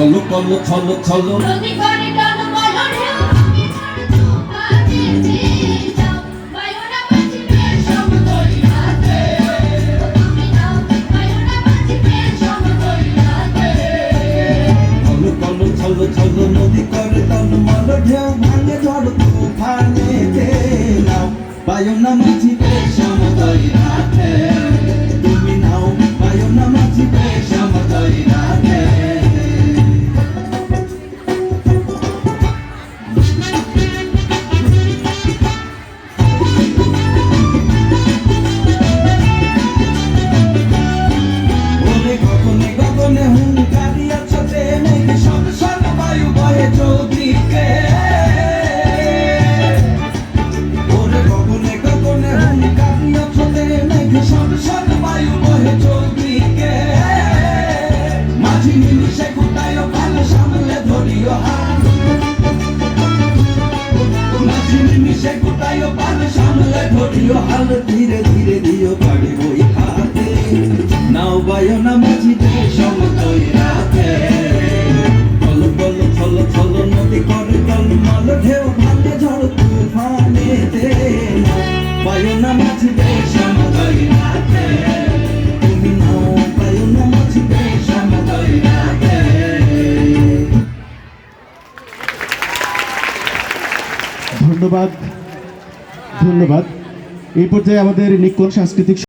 চলো চলো চলো চলো নদী করে টলমল ঢেউ ভাঙে ঝড় তুফানে যাও বায়ুনা বাঁচিবে সমুদ্র রাতে তুমি নাও বায়ুনা বাঁচিবে সমুদ্র রাতে চলো চলো চলো চলো নদী করে টলমল ঢেউ ভাঙে ঝড় তুফানে নাও বায়ুনা বাঁচিবে সমুদ্র রাতে তুমি নাও বায়ুনা বাঁচিবে সমুদ্র রাতে গগনে গগনে হুঙ্কারিয়া ছোটে মেঘ সব সব বায়ু বহে চৌদিকে ওরে গগনে গগনে হুঙ্কারিয়া ছোটে মেঘ সব সব বায়ু বহে চৌদিকে মাঝি নিমিষে কুটায় পাল সামলে ধরিও হাত মাঝি নিমিষে কুটায় পাল সামলে ধরিও হাল ধীরে ধীরে দিও বাড়ি বই হাতে নাও বায়ুনা বাঁচিবে সমুদ্র রাতে চলো চলো চলো চলো নদী করে টলমল ঢেউ ভাঙে ঝড় তুফানেতে বায়ুনা বাঁচিবে সমুদ্র রাতে তুমি নাও বায়ুনা বাঁচিবে সমুদ্র রাতে। ধন্যবাদ ধন্যবাদ। এই পর্যায়ে আমাদের নিকোন সাংস্কৃতিক